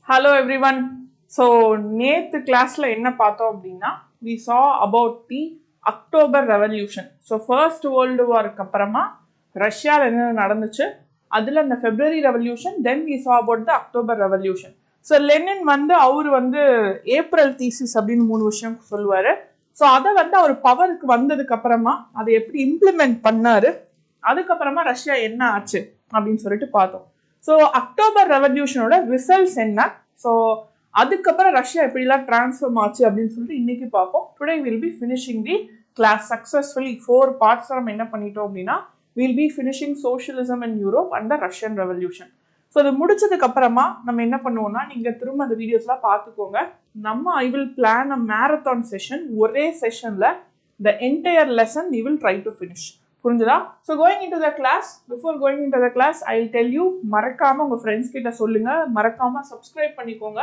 Hello everyone. So நேத்து கிளாஸ்ல என்ன பார்த்தோம் அப்படின்னா we saw about the October Revolution. So first World Warக்கு அப்புறமா ரஷ்யால என்ன நடந்துச்சு, அதுல இந்த February Revolution, then we saw about the October Revolution. So Lenin வந்து அவர் வந்து ஏப்ரல் தீசிஸ் அப்படின்னு 3 விஷயம் சொல்லுவாரு. ஸோ அதை வந்து அவர் பவருக்கு வந்ததுக்கு அப்புறமா அதை எப்படி இம்ப்ளிமெண்ட் பண்ணாரு, அதுக்கப்புறமா ரஷ்யா என்ன ஆச்சு அப்படின்னு சொல்லிட்டு பார்த்தோம். ஸோ அக்டோபர் ரெவல்யூஷனோட ரிசல்ட்ஸ் என்ன, ஸோ அதுக்கப்புறம் ரஷ்யா எப்படிலாம் டிரான்ஸ்ஃபார்ம் ஆச்சு அப்படின்னு சொல்லிட்டு இன்னைக்கு பார்ப்போம். Today will be finishing the class successfully 4 parts நம்ம என்ன பண்ணிட்டோம் அப்படின்னா will be finishing socialism in Europe and the Russian revolution. So அது முடிச்சதுக்கு அப்புறமா நம்ம என்ன பண்ணுவோம்னா, நீங்க திரும்ப அந்த வீடியோஸ்லாம் பார்த்துக்கோங்க. நம்ம I will plan a marathon session, ஒரே செஷன்ல the entire lesson we will try to finish. புரிஞ்சுதா? So going in to the class, before going in to the class I will tell you, மறக்காம உங்க ஃப்ரெண்ட்ஸ் கிட்ட சொல்லுங்க, மறக்காம subscribe பண்ணிக்கோங்க.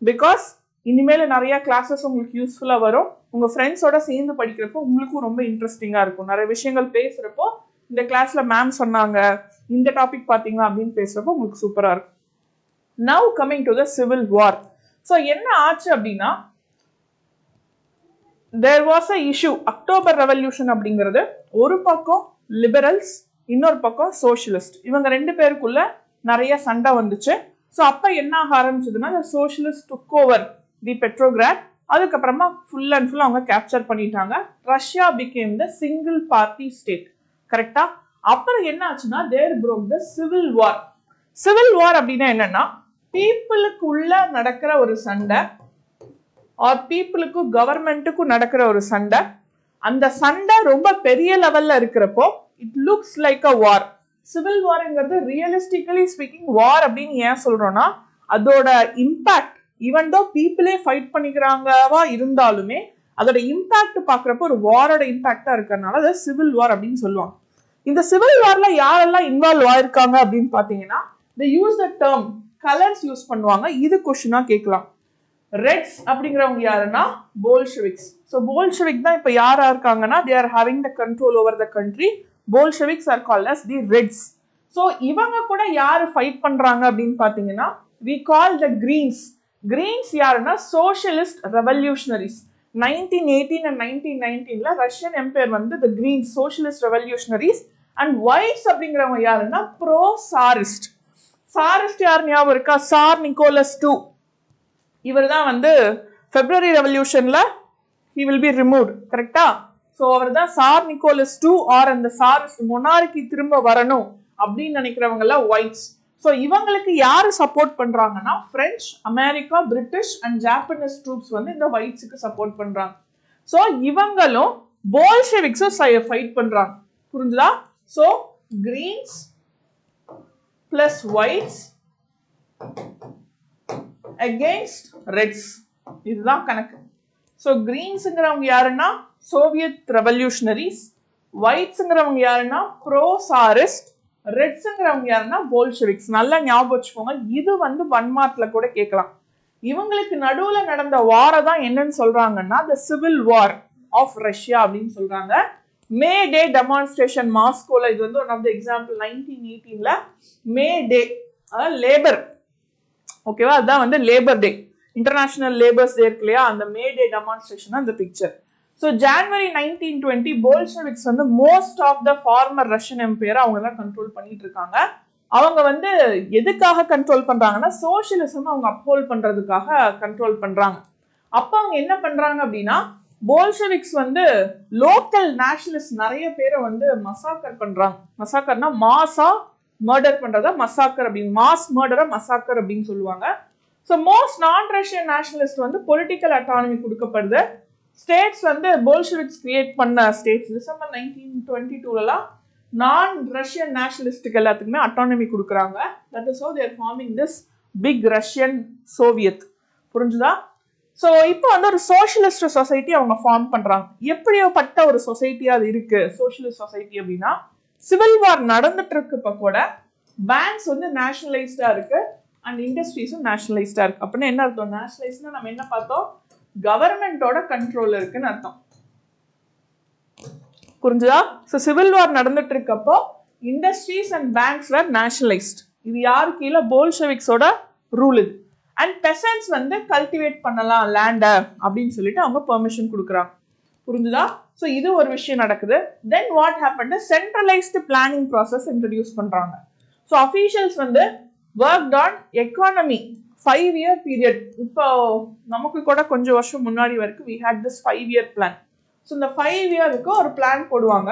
Because இனிமேல் நிறைய கிளாஸஸ் உங்களுக்கு யூஸ்ஃபுல்லாக வரும். உங்க ஃப்ரெண்ட்ஸோட சேர்ந்து படிக்கிறப்போ உங்களுக்கும் ரொம்ப இன்ட்ரெஸ்டிங்காக இருக்கும். நிறைய விஷயங்கள் பேசுறப்போ இந்த கிளாஸ்ல மேம் சொன்னாங்க, இந்த டாபிக் பார்த்தீங்களா அப்படின்னு பேசுறப்போ உங்களுக்கு சூப்பராக இருக்கும். Now coming to the civil war. So என்ன ஆச்சு அப்படின்னா, there was a issue. October revolution அப்படிங்கிறது ஒரு பக்கம் லிபரல்ஸ், இன்னொரு பக்கம் சோஷியலிஸ்ட், இவங்க ரெண்டு பேருக்குள்ள நிறைய சண்டை வந்துச்சு. ஸோ அப்போ என்ன ஆக ஆரம்பிச்சதுன்னா, socialist took over the Petrograd. அதுக்கப்புறமா ஃபுல் அண்ட் ஃபுல் அவங்க கேப்சர் பண்ணிட்டாங்க. Russia became the single party state. கரெக்டா? அப்புறம் என்ன ஆச்சுன்னா, there broke the civil war. Civil war அப்படின்னா என்னன்னா, பீப்புளுக்கு உள்ள நடக்கிற ஒரு சண்டை ஆர் பீப்புளுக்கும் கவர்மெண்ட்டுக்கும் நடக்கிற ஒரு சண்டை. அந்த சண்டை ரொம்ப பெரிய லெவல்ல இருக்கிறப்போ it looks like a war. Civil வார்ங்கிறது ரியலிஸ்டிக்கலி ஸ்பீக்கிங் வார் அப்படின்னு ஏன் சொல்றோம்னா, அதோட இம்பாக்ட் ஈவன் தோ பீப்புளே ஃபைட் பண்ணிக்கிறாங்கவா இருந்தாலுமே அதோட இம்பாக்ட் பாக்குறப்போ ஒரு வாரோட இம்பாக்டா இருக்கிறதுனால அதை சிவில் வார் அப்படின்னு சொல்லுவாங்க. இந்த சிவில் வார்ல யாரெல்லாம் இன்வால்வ் ஆயிருக்காங்க அப்படின்னு பாத்தீங்கன்னா, they use the term colours use பண்ணுவாங்க. இது கொஸ்டினா கேட்கலாம். ரெட்ஸ் அப்படிங்கிறவங்க யாருன்னா போல்ஷெவிக்ஸ். ஸோ போல்ஷெவிக் தான் இப்போ யாரா இருக்காங்கன்னா, they are having the control over the country. போல்ஷெவிக்ஸ் are called as the reds. So இவங்க கூட யாரு ஃபைட் பண்றாங்க அப்படின்னு பாத்தீங்கன்னா, we call the greens. Greens யாருன்னா சோஷியலிஸ்ட் ரெவல்யூஷனரிஸ். 1918 and 1919ல ரஷ்யன் எம்பையர் வந்து the greens socialist revolutionaries. And whites அப்படிங்கிறவங்க யாருன்னா ப்ரோ சாரிஸ்ட். சாரிஸ்ட் யார் ஞாபகம் இருக்கா? Tsar Nicholas II. இவர் தான் வந்து பிப்ரவரி ரெவல்யூஷன்ல he will be removed. கரெக்டா? ஸோ அவர் தான் சார் நிக்கோலஸ் II ஆர் அந்த சாரிஸ்ட் மொனார்கி திரும்ப வரணும் அப்படின்னு நினைக்கிறவங்க எல்லாம் ஒயிட்ஸ். ஸோ இவங்களுக்கு யாரு சப்போர்ட் பண்றாங்கன்னா, French, America, British and Japanese troops வந்து இந்த ஒயிட்ஸுக்கு சப்போர்ட் பண்றாங்க. ஸோ இவங்களும் போல்ஷெவிக்ஸும் ஃபைட் பண்றாங்க. புரிஞ்சுதா? So greens plus whites against reds, இதுதான் கணக்கு. ஸோ கிரீன்ஸுங்கிறவங்க யாருன்னா சோவியத் ரெவல்யூஷனரிஸ், ஒயிட்ஸுங்கிறவங்க யாருன்னா ப்ரோ சாரிஸ்ட், ரெட்ஸுங்கிறவங்க யாருன்னா போல்ஷெவிக்ஸ். நல்லா ஞாபகம் வச்சுக்கோங்க, இது வந்து 1 மார்க்ல கூட கேட்கலாம். இவங்களுக்கு நடுவுல நடந்த வார தான் என்னன்னு சொல்றாங்கன்னா the civil war of Russia அப்படின்னு சொல்றாங்க. மே டே டெமான்ஸ்ட்ரேஷன் மாஸ்கோல, இது வந்து ஒன் ஆஃப் த எக்ஸாம்பிள். 1918ல மே டே லேபர், ஓகேவா, அதுதான் வந்து labour day, international labours day இருக்கு இல்லையா, அந்த மே டே டெமான்ஸ்ட்ரேஷன் அந்த பிக்சர். ஸோ ஜான்வரி 1920 போல்ஷெவிக்ஸ் வந்து most of the former Russian empire அவங்க தான் கண்ட்ரோல் பண்ணிட்டு இருக்காங்க. அவங்க வந்து எதுக்காக கண்ட்ரோல் பண்றாங்கன்னா, சோஷியலிசம் அவங்க அப்ஹோல்ட் பண்றதுக்காக கண்ட்ரோல் பண்றாங்க. அப்ப அவங்க என்ன பண்றாங்க அப்படின்னா, போல்ஷெவிக்ஸ் வந்து லோக்கல் நேஷனலிஸ்ட் நிறைய பேரை வந்து மசாக்கர் பண்றாங்க. மசாக்கர்னா மாசா மர்டர் பண்றதா மசாக்கர் அப்படின்னு, மாஸ் மர்டரா மசாக்கர் அப்படின்னு சொல்லுவாங்க. So most non Russian nationalist வந்து பொலிட்டிக்கல் அட்டானமி கொடுக்கப்படுது. ஸ்டேட்ஸ் வந்து போல்ஷெவிக்ஸ் கிரியேட் பண்ண ஸ்டேட்ஸ் டிசம்பர் 1922லாம் நான் ரஷ்யன் நேஷனலிஸ்டுக்கு எல்லாத்துக்குமே அட்டானமி கொடுக்குறாங்க. That is how they are forming this big Russian Soviet. புரிஞ்சுதா? ஸோ இப்போ வந்து ஒரு சோஷியலிஸ்ட் சொசைட்டி அவங்க ஃபார்ம் பண்றாங்க. எப்படியோப்பட்ட ஒரு சொசைட்டியா அது இருக்கு சோஷியலிஸ்ட் சொசைட்டி அப்படின்னா, சிவில் வார் நடந்துட்டு இருக்கப்ப கூட பேங்க்ஸ் வந்து நேஷனலைஸ்டா இருக்கு அண்ட் இண்டஸ்ட்ரீஸும் நேஷனலைஸ்டா இருக்கு. அப்படின்னா என்ன அர்த்தம்? நேஷனலைஸ்ட்னா நம்ம என்ன பார்த்தோம்? கவர்மெண்டோட கண்ட்ரோல் இருக்குன்னு அர்த்தம். புரிஞ்சுதா? ஸோ சிவில் வார் நடந்துட்டு இருக்கப்போ industries and banks were nationalised. இது யாரு கீழே? போல்ஷெவிக்ஸோட ரூல் இது. அண்ட் பெசன்ஸ் வந்து கல்டிவேட் பண்ணலாம் லேண்டை அப்படின்னு சொல்லிட்டு அவங்க பெர்மிஷன் கொடுக்குறாங்க. புரிஞ்சுதா? ஸோ இது ஒரு விஷயம் நடக்குது. Then what happen, centralised planning process introduce பண்றாங்க. ஸோ அஃபீஷியல்ஸ் வந்து work on economy 5-year period. இப்போ நமக்கு கூட கொஞ்சம் வருஷம் முன்னாடி வரைக்கும் we had this 5-year plan. So இந்த 5 இயருக்கு ஒரு பிளான் போடுவாங்க,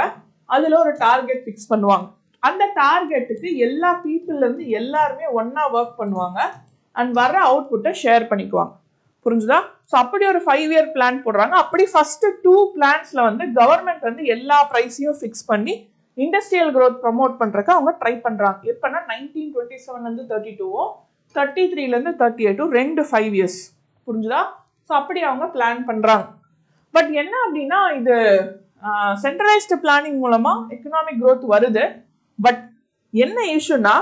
அதுல ஒரு டார்கெட் ஃபிக்ஸ் பண்ணுவாங்க. அந்த டார்கெட்டுக்கு எல்லா பீப்புள்ல இருந்து எல்லாருமே ஒன்னா ஒர்க் பண்ணுவாங்க அண்ட் வர்ற அவுட்புட்டை ஷேர் பண்ணிக்குவாங்க. புரிஞ்சுதா? ஸோ அப்படி ஒரு 5-year பிளான் போடுறாங்க. அப்படி ஃபர்ஸ்ட் 2 பிளான்ஸ்ல வந்து கவர்மெண்ட் வந்து எல்லா ப்ரைஸையும் ஃபிக்ஸ் பண்ணி இண்டஸ்ட்ரியல் growth ப்ரமோட் பண்றதுக்கு அவங்க ட்ரை பண்றாங்க. எப்பன்னா 1927 இருந்து 32, 33 இருந்து 38, 2 5 years. புரிஞ்சுதா? ஸோ அப்படி அவங்க பிளான் பண்றாங்க. பட் என்ன அப்படின்னா இது சென்ட்ரலைஸ்டு பிளானிங் மூலமா எக்கனாமிக் growth வருது. பட் என்ன இஷ்யூனா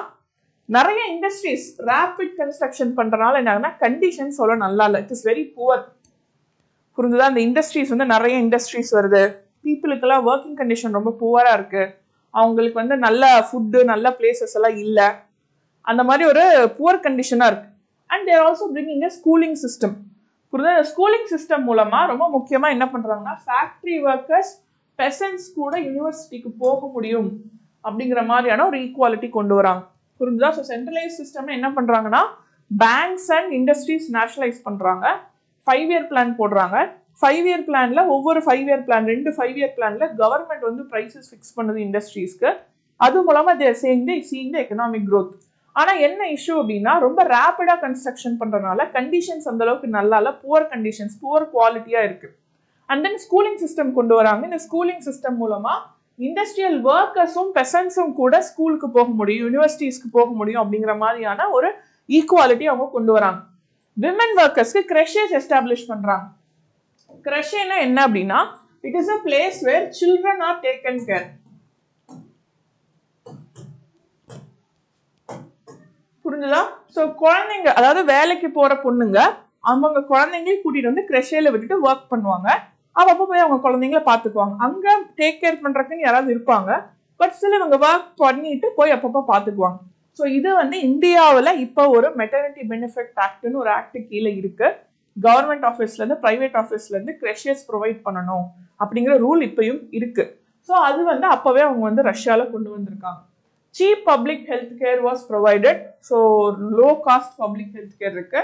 நிறைய இண்டஸ்ட்ரீஸ் ரேபிட் கன்ஸ்ட்ரக்ஷன் பண்றதுனால என்ன ஆகுதுன்னா கண்டிஷன்ஸ் அவ்வளோ நல்லா இல்லை. It is very poor. புரிஞ்சுதா? அந்த இண்டஸ்ட்ரீஸ் வந்து நிறைய இண்டஸ்ட்ரீஸ் வருது, பீப்புளுக்கெல்லாம் ஒர்க்கிங் கண்டிஷன் ரொம்ப புவரா இருக்கு, அவங்களுக்கு வந்து நல்ல ஃபுட்டு நல்ல பிளேசஸ் எல்லாம் இல்லை, அந்த மாதிரி ஒரு புவர் கண்டிஷனா இருக்கு. And they're also bringing a schooling system. புரியுதா? ஸ்கூலிங் சிஸ்டம் மூலமா ரொம்ப முக்கியமா என்ன பண்றாங்கன்னா ஃபேக்டரி ஒர்க்கர்ஸ் பெசன்ஸ் கூட யூனிவர்சிட்டிக்கு போக முடியும் அப்படிங்கிற மாதிரியான ஒரு ஈக்குவாலிட்டி கொண்டு வராங்க. புரிஞ்சுதா? ஸோ சென்ட்ரலைஸ் சிஸ்டம் என்ன பண்றாங்கன்னா பேங்க்ஸ் அண்ட் இண்டஸ்ட்ரீஸ் நேஷனலைஸ் பண்றாங்க, 5-year பிளான் போடுறாங்க. 5-year பிளான்ல ஒவ்வொரு 5-year பிளான் 2 5-year பிளான்ல கவர்மெண்ட் வந்து பிரைசஸ் ஃபிக்ஸ் பண்ணுது இண்டஸ்ட்ரீஸ்க்கு. அது மூலமா தேர் சீயிங் தி எக்கனாமிக் growth. ஆனா என்ன இஷ்யூ அப்படின்னா ரொம்ப ரேபிடா கன்ஸ்ட்ரக்ஷன் பண்றதுனால கண்டிஷன்ஸ் அந்த அளவுக்கு நல்லா இல்ல, புவர் கண்டிஷன்ஸ், புவர் குவாலிட்டியா இருக்கு. அண்ட் தென் ஸ்கூலிங் சிஸ்டம் கொண்டு வராங்க. இந்த ஸ்கூலிங் சிஸ்டம் மூலமா இண்டஸ்ட்ரியல் ஒர்க்கர்ஸும் பெசன்ஸும் கூட ஸ்கூலுக்கு போக முடியும், யூனிவர்சிட்டிஸ்க்கு போக முடியும் அப்படிங்கிற மாதிரியான ஒரு ஈக்குவாலிட்டி அவங்க கொண்டு வராங்க. விமன் ஒர்க்கர்ஸ்க்கு கிரஷஸ் எஸ்டாப்ளிஷ் பண்றாங்க. கிரஷேனா என்ன அப்படின்னா it is a place where children are taken care. புரிஞ்சுதா? ஸோ குழந்தைங்க, அதாவது வேலைக்கு போற பொண்ணுங்க அவங்க குழந்தைங்களையும் கூட்டிட்டு வந்து கிரஷேல விட்டுட்டு ஒர்க் பண்ணுவாங்க. அப்பப்போ போய் அவங்க குழந்தைங்கள பாத்துக்குவாங்க. அங்க டேக் கேர் பண்றதுக்குன்னு யாராவது இருப்பாங்க, பட் ஸ்டில் இவங்க ஒர்க் பண்ணிட்டு போய் அப்பப்போ பாத்துக்குவாங்க. ஸோ இது வந்து இந்தியாவில் இப்போ ஒரு மெட்டர்னிட்டி பெனிஃபிட் ஆக்ட்னு ஒரு ஆக்ட் கீழே இருக்கு. கவர்மெண்ட் ஆஃபீஸ்ல இருந்து பிரைவேட் ஆஃபீஸ்ல இருந்து கிரஷஸ் ப்ரொவைட் பண்ணணும் அப்படிங்கிற ரூல் இப்பயும் இருக்கு. ஸோ அது வந்து அப்பவே அவங்க வந்து ரஷ்யால கொண்டு வந்திருக்காங்க. Cheap public health care was provided. So low cost public health care இருக்கு.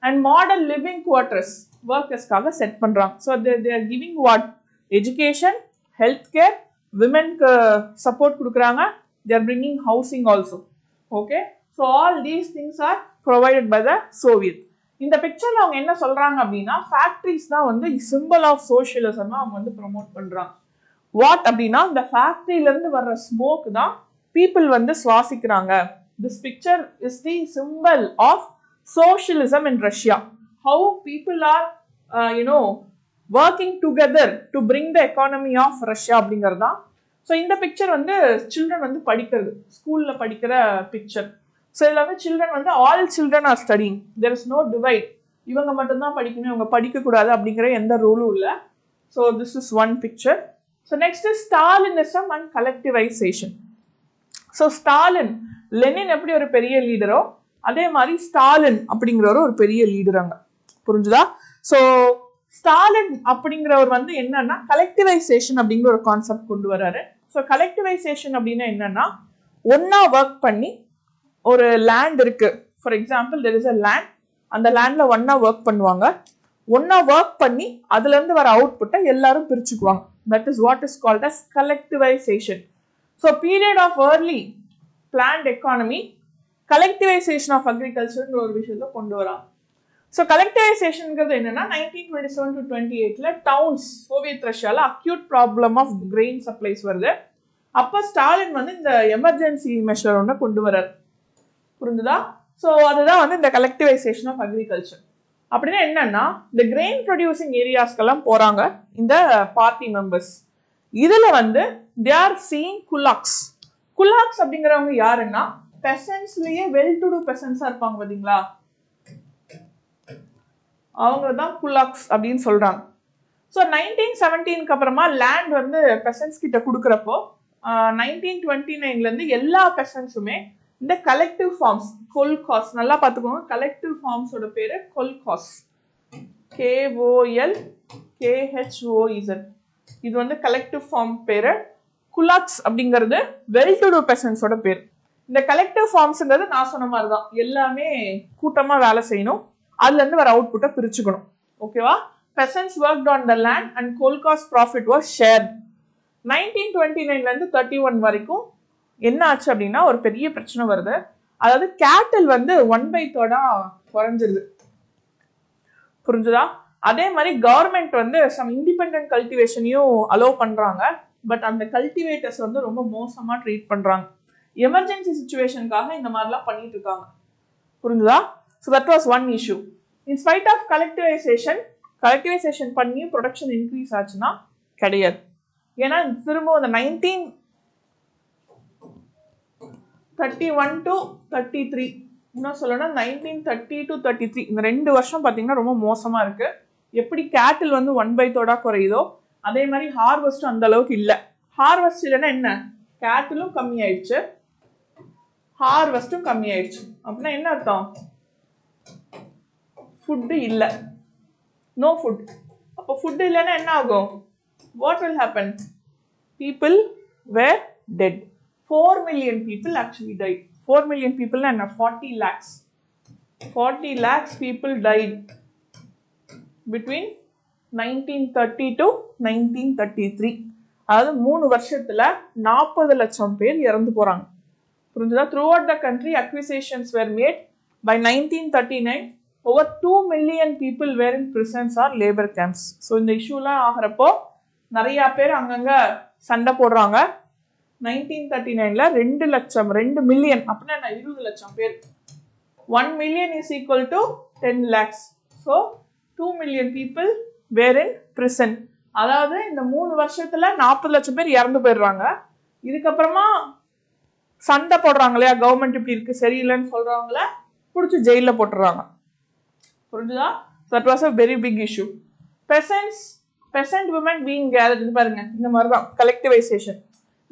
அண்ட் மாடர்ன் லிவிங் குவார்டர்ஸ் ஒர்க்கர்ஸ்க்காக செட் பண்றாங்க. So they are giving what education, health care, விமென்க்கு சப்போர்ட் கொடுக்குறாங்க, they are bringing housing also. Okay, so all these things are provided by the Soviet. இந்த பிக்சர்ல அவங்க என்ன சொல்றாங்க அப்படின்னா ஃபேக்டரிஸ் தான் வந்து சிம்பிள் ஆஃப் சோஷியலிசம் அவங்க வந்து ப்ரொமோட் பண்றாங்க. வாட் அப்படின்னா இந்த ஃபேக்டரியில இருந்து வர்ற ஸ்மோக் தான் பீப்புள் வந்து சுவாசிக்கிறாங்க. This picture is the simple of socialism in Russia. How people are working together to bring the economy of Russia அப்படிங்கிறது தான். ஸோ இந்த பிக்சர் வந்து சில்ட்ரன் வந்து படிக்கிறது, ஸ்கூல்ல படிக்கிற பிக்சர். ஸோ இதில் வந்து சில்ட்ரன் வந்து all children are studying, there is no divide, இவங்க மட்டும்தான் படிக்கணும் இவங்க படிக்கக்கூடாது அப்படிங்கிற எந்த ரூலும் இல்லை. So this is one picture. So next is Stalinism and collectivisation. So Stalin, Lenin எப்படி ஒரு பெரிய லீடரோ அதே மாதிரி ஸ்டாலின் அப்படிங்கிறவர் ஒரு பெரிய லீடர் அங்க. புரிஞ்சுதா? ஸோ ஸ்டாலின் அப்படிங்கிறவர் வந்து என்னன்னா கலெக்டிவைசேஷன் அப்படிங்கிற ஒரு கான்செப்ட் கொண்டு வர்றாரு. ஸோ கலெக்டிவைசேஷன் அப்படின்னா என்னன்னா ஒன்னா ஒர்க் பண்ணி ஒரு லேண்ட் இருக்கு, for example there is a land, அந்த லேண்ட்ல ஒன்னா ஒர்க் பண்ணுவாங்க, ஒன்னா ஒர்க் பண்ணி அதுல இருந்து வர அவுட்புட்டை எல்லாரும் பிரிச்சுக்குவாங்க. That is what is called as collectivisation. So period of early planned economy, collectivisation of agriculture ஒரு விஷயத்த கொண்டு வராங்க. ஸோ கலெக்டிவைசேஷன்ங்கிறது என்னன்னா 1927 to 28 டவுன்ஸ் சோவியத் ரஷ்யால acute problem of grain supplies வருது. அப்போ ஸ்டாலின் வந்து இந்த எமர்ஜென்சி மெஷர் ஒன்று கொண்டு வர்றாரு. புரிஞ்சுதா? ஸோ அதுதான் வந்து இந்த கலெக்டிவைசேஷன் ஆஃப் அக்ரிகல்ச்சர். அப்படின்னா என்னன்னா இந்த கிரெயின் ப்ரொடியூசிங் ஏரியாஸ்க்கெல்லாம் போறாங்க இந்த பார்ட்டி மெம்பர்ஸ். இதுல வந்து தே ஆர் சீயிங் குலாக்ஸ். குலாக்ஸ் அப்படிங்கிறவங்க யாருன்னா பெசன்ஸ்லயே வெல் டு டூ பெசன்ஸா இருப்பாங்க பாத்தீங்களா, அவங்க தான் குலாக்ஸ் அப்படின்னு சொல்றாங்க. ஸோ 1917 அப்புறமா லேண்ட் வந்து பெசன்ஸ் கிட்ட கொடுக்குறப்போ 1929 இருந்து எல்லா பெசன்ஸுமே இந்த கலெக்டிவ் ஃபார்ம்ஸ் கொல்காஸ் நல்லா பார்த்துக்கோங்க. கலெக்டிவ் ஃபார்ம்ஸோட பேரு கொல்காஸ், KOLKHOEZ. இது வந்து கலெக்டிவ் ஃபார்ம் பேரு. குலாக்ஸ் அப்படிங்கிறது வெல் டு டூ பெர்சன்ஸோட பேர். இந்த கலெக்டிவ் ஃபார்ம்ஸ்ங்கிறது நான் சொன்ன மாதிரி தான், எல்லாமே கூட்டமா வேலை செய்யணும், அதுல இருந்து வர அவுட்புட்டை பிரிச்சுக்கணும். ஓகேவா? Persons worked on the land and kolkhoz profit was shared. 1929ல இருந்து 31 வரைக்கும் என்ன ஆச்சு அப்படின்னா ஒரு பெரிய பிரச்சனை வருது. அதாவது கேட்டில் வந்து 1/3 குறைஞ்சிருது. புரிஞ்சுதா? அதே மாதிரி கவர்மெண்ட் வந்து சம் இண்டிபெண்டன்ட் கல்டிவேஷனையும் அலோவ் பண்றாங்க. பட் அந்த கல்டிவேட்டர்ஸ் வந்து ரொம்ப மோசமா ட்ரீட் பண்றாங்க. எமர்ஜென்சி சிச்சுவேஷனுக்காக இந்த மாதிரிலாம் பண்ணிட்டு இருக்காங்க. புரிஞ்சுதா? So that was one issue. In spite of collectivisation பண்ணி ப்ரொடக்ஷன் இன்க்ரீஸ் ஆச்சுன்னா கிடையாது. ஏன்னா திரும்ப அந்த 1931 to 33 இன்னும் சொல்லணும் 1930 to 33 இந்த 2 வருஷம் பார்த்தீங்கன்னா ரொம்ப மோசமா இருக்கு. எப்படி கேட்டில் வந்து 1/3 குறையுதோ அதே மாதிரி ஹார்வெஸ்டும் அந்த அளவுக்கு இல்லை. ஹார்வெஸ்ட் இல்லைன்னா என்ன, கேட்டிலும் கம்மி ஆயிடுச்சு, ஹார்வெஸ்டும் கம்மி ஆயிடுச்சு. அப்படின்னா என்ன அர்த்தம்? ஃபுட்டு இல்லை, நோ ஃபுட். அப்போ ஃபுட் இல்லைன்னா என்ன ஆகும்? What will happen? People were dead. 4 million people actually died. 4 million people and 40 lakhs. 40 lakhs people died between 1930 to 1933. அதாவது 3 வருஷத்துல 40 லட்சம் பேர் இறந்து போறாங்க. புரிஞ்சுதா? Throughout the country acquisitions were made. By 1939 over 2 million people were in prisons or labor camps. So இந்த இஷ்யூலாம் ஆகிறப்போ நிறைய பேர் அங்கங்க சண்டை போடுறாங்க. 1939ல 2 மில்லியன் அப்படின்னா 20 லட்சம் பேர். 1 million is equal to 10 lakhs. So 2 million people were in prison. அதாவது இந்த 3 வருஷத்துல 40 லட்சம் பேர் இறந்து போயிடுறாங்க. இதுக்கப்புறமா சண்டை போடுறாங்க இல்லையா, கவர்மெண்ட் இப்படி இருக்கு சரியில்லைன்னு சொல்றவங்கள பிடிச்சி ஜெயில போட்டுறாங்க. புரிஞ்சுதா? That was a very big issue. Peasant women being gathered. பாருங்க இந்த மாதிரி தான் கலெக்டிவைசேஷன்.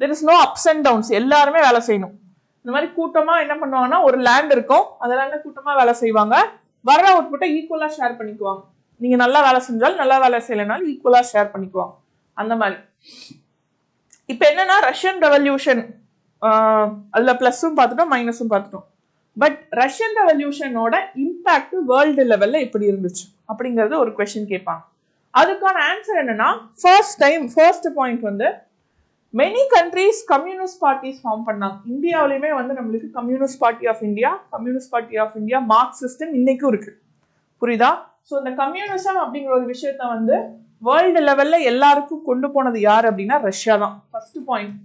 There is no ups and downs. எல்லாருமே வேலை செய்யணும். இந்த மாதிரி கூட்டமா என்ன பண்ணுவாங்கன்னா ஒரு லேண்ட் இருக்கும், அதெல்லாம் கூட்டமா வேலை செய்வாங்க. வர்ற அவுட்புட்டை ஈக்குவலா ஷேர் பண்ணிக்குவாங்க. நீங்க நல்லா வேலை செஞ்சாலும் நல்லா வேலை செய்யலைனாலும் ஈக்குவலா ஷேர் பண்ணிக்குவாங்க. அந்த மாதிரி இப்ப என்னன்னா ரஷ்யன் ரெவல்யூஷன், அதுல பிளஸும் பார்த்துட்டோம் மைனஸும் பார்த்துட்டோம். பட் ரஷ்யன் ரெவல்யூஷனோட இம்பாக்ட் வேர்ல்டு லெவல்ல எப்படி இருந்துச்சு அப்படிங்கறது ஒரு கொஸ்டின் கேட்பாங்க. அதுக்கான ஆன்சர் என்னன்னா ஃபர்ஸ்ட் பாயிண்ட் வந்து many countries communist parties form பண்ணாங்க. இந்தியாவிலுமே வந்து நம்மளுக்கு communist party of India Marxist இன்னைக்கும் இருக்கு. புரியுதா? ஸோ இந்த கம்யூனிசம் அப்படிங்கிற ஒரு விஷயத்த வந்து வேர்ல்டு லெவல்ல எல்லாருக்கும் கொண்டு போனது யார் அப்படின்னா ரஷ்யா தான். First point.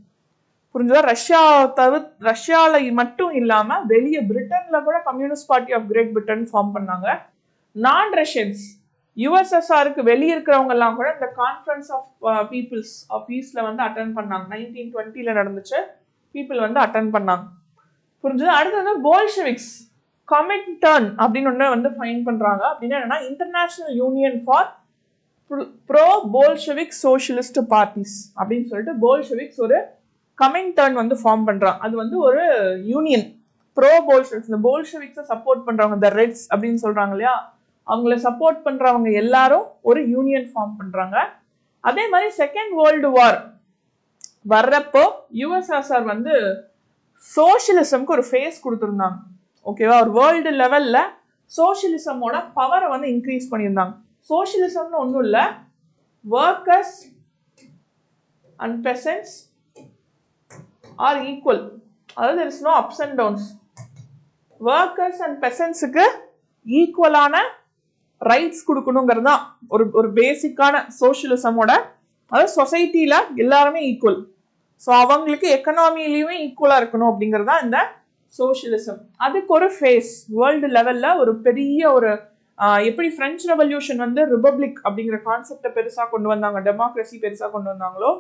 புரிஞ்சுதா? ரஷ்யால மட்டும் இல்லாம வெளியே பிரிட்டன்ல கூட communist party of Great Britain form பண்ணாங்க. நான் ரஷ்யன்ஸ் யுஎஸ்எஸ்ஆருக்கு வெளியே இருக்கிறவங்க எல்லாம் கூட இந்த கான்ஃபரன்ஸ் ஆஃப் பீப்புள்ஸ் ஆஃப் ஈஸ்ட்ல வந்து அட்டென்ட் பண்ணாங்க. 1920ல நடந்துச்சு. பீப்புள் வந்து அட்டென்ட் பண்ணாங்க. புரிஞ்சுது? அடுத்தது போல்ஷெவிக்ஸ் கமின்டர்ன் அப்படின்னு ஒன்று வந்து ஃபைன் பண்றாங்க. அப்படின்னா என்னன்னா international union for pro Bolshevik socialist parties அப்படின்னு சொல்லிட்டு போல்ஷெவிக்ஸ் ஒரு கமின்டர்ன் வந்து ஃபார்ம் பண்றாங்க. அது வந்து ஒரு யூனியன் ப்ரோ போல்ஷெவிக்ஸ். இந்த போல்ஷெவிக்ஸை சப்போர்ட் பண்றவங்க த ரெட்ஸ் அப்படின்னு சொல்றாங்க இல்லையா, அவங்கள சப்போர்ட் பண்றவங்க எல்லாரும் ஒரு யூனியன் ஃபார்ம் பண்றாங்க. அதே மாதிரி செகண்ட் வேர்ல்டு வார் வர்றப்போ யுஎஸ்எஸ்ஆர் வந்து சோசியலிசம்க்கு ஒரு ஃபேஸ் கொடுத்துருந்தாங்க. ஓகேவா? ஒரு வேர்ல்டு லெவல்ல சோசியலிசமோட பவரை வந்து இன்க்ரீஸ் பண்ணியிருந்தாங்க. சோசியலிசம்னு ஒன்றும் இல்லை, workers and peasants are equal. அதாவது there is no ups and downs. Workers and பெசன்ட்ஸுக்கு ஈக்குவலான ரைட்ஸ் கொடுக்கணுங்கிறது தான் ஒரு பேசிக்கான சோசியலிசமோட. அதாவது சொசைட்டில எல்லாருமே ஈக்குவல். ஸோ அவங்களுக்கு எக்கனாமிலையுமே ஈக்குவலா இருக்கணும் அப்படிங்கிறது தான் இந்த சோசியலிசம். அதுக்கு ஒரு ஃபேஸ் வேர்ல்டு லெவல்ல ஒரு பெரிய ஒரு எப்படி பிரெஞ்சு ரெவல்யூஷன் வந்து ரிபப்ளிக் அப்படிங்கிற கான்செப்டை பெருசா கொண்டு வந்தாங்க, டெமோக்ரஸி பெருசா கொண்டு வந்தாங்களோ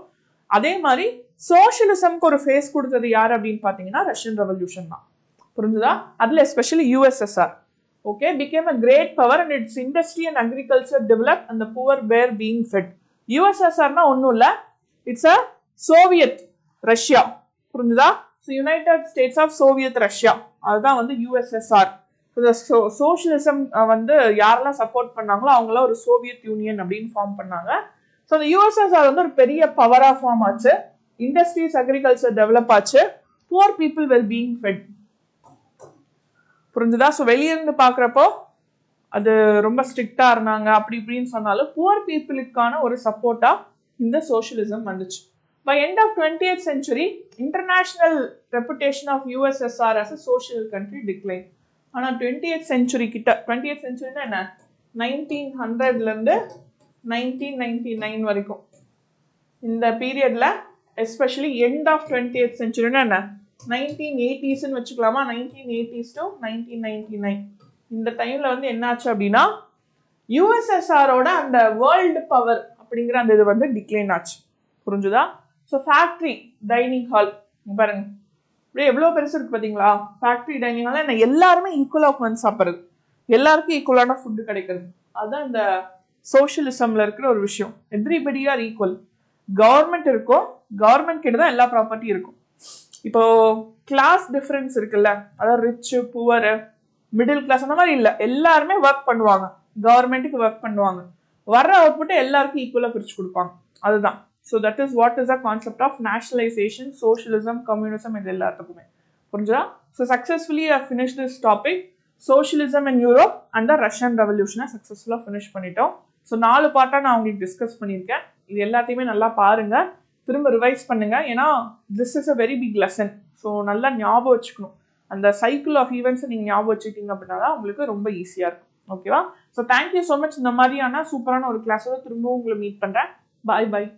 அதே மாதிரி சோசியலிசம்க்கு ஒரு ஃபேஸ் கொடுத்தது யார் அப்படின்னு பாத்தீங்கன்னா ரஷ்யன் ரெவல்யூஷன் தான். புரிஞ்சுதா? அதுல especially USSR became a great power and its industry and agriculture developed and the poor were being fed. USSR na ஒண்ணும் இல்ல, it's a Soviet Russia. புரிஞ்சுதா? So United States of Soviet Russia, அதுதான் வந்து USSR. Socialism வந்து யாரெல்லாம் support பண்ணாங்களோ அவங்களாம் ஒரு சோவியத் யூனியன் அப்படின்னு ஃபார்ம் பண்ணாங்க. ஸோ அந்த யூஎஸ்எஸ்ஆர் வந்து ஒரு பெரிய பவரா ஃபார்ம் ஆச்சு. இண்டஸ்ட்ரீஸ், அக்ரிகல்ச்சர் டெவலப் ஆச்சு. Poor people well being fed. புரிஞ்சுதா? ஸோ வெளியிருந்து பார்க்குறப்போ அது ரொம்ப ஸ்ட்ரிக்டா இருந்தாங்க அப்படி இப்படின்னு சொன்னாலும் புவர் பீப்புளுக்கான ஒரு சப்போர்ட்டா இந்த சோஷியலிசம் வந்துச்சு. By end of 20th century, international reputation of USSR as a social country declined. ஆனால் 20th century கிட்ட, 20th century என்ன 1900லேருந்து 1999 வரைக்கும் இந்த பீரியட்ல, especially end of 20th century என்ன 1980s வச்சுக்கலாமா, 1980s to 1999 இந்த டைம்ல வந்து என்னாச்சு அப்படின்னா யூஎஸ்எஸ்ஆரோட அந்த வேர்ல்டு பவர் அப்படிங்கிற அந்த இது வந்து டிக்ளைன் ஆச்சு. புரிஞ்சுதா? ஸோ ஃபேக்ட்ரி, டைனிங் ஹால் பாருங்க இப்படியே எவ்வளோ பெருசு இருக்கு பார்த்தீங்களா. ஃபேக்ட்ரி, டைனிங் ஹால் என்ன எல்லாருமே ஈக்குவலாக உட்காந்து சாப்பிட்றது, எல்லாருக்கும் ஈக்குவலான ஃபுட்டு கிடைக்கிறது. அதுதான் இந்த சோஷியலிசம்ல இருக்கிற ஒரு விஷயம். Everybody are equal. கவர்மெண்ட் இருக்கும், கவர்மெண்ட் கிட்ட தான் எல்லா ப்ராப்பர்ட்டி இருக்கும். இப்போ கிளாஸ் டிஃபரன்ஸ் இருக்குல்ல, அதாவது ரிச், புவர், மிடில் கிளாஸ் அந்த மாதிரி இல்லை, எல்லாருமே ஒர்க் பண்ணுவாங்க, கவர்மெண்ட்டுக்கு ஒர்க் பண்ணுவாங்க, வர்ற அவுட்புட்டை எல்லாருக்கும் ஈக்குவலாக பிரித்து கொடுப்பாங்க. அதுதான். So that is what is the concept of nationalisation, socialism, communism, இது எல்லாத்துக்குமே. புரிஞ்சுதா? So successfully I finish this topic. Socialism in Europe and the Russian ரெவல்யூஷனை சக்ஸஸ்ஃபுல்லாக ஃபினிஷ் பண்ணிட்டோம். ஸோ 4 பார்ட்டாக நான் உங்களுக்கு டிஸ்கஸ் பண்ணியிருக்கேன். இது எல்லாத்தையுமே நல்லா பாருங்க, திரும்ப ரிவைஸ் பண்ணுங்க. ஏன்னா this is a very big lesson. So நல்லா ஞாபகம் வச்சுக்கணும். அந்த சைக்கிள் ஆஃப் ஈவெண்ட்ஸை நீங்கள் ஞாபகம் வச்சுக்கிட்டீங்க அப்படின்னா தான் உங்களுக்கு ரொம்ப ஈஸியாக இருக்கும். ஓகேவா? So thank you so much. இந்த மாதிரியான சூப்பரான ஒரு கிளாஸோட திரும்பவும் உங்களை மீட் பண்ணுறேன். பாய் பாய்.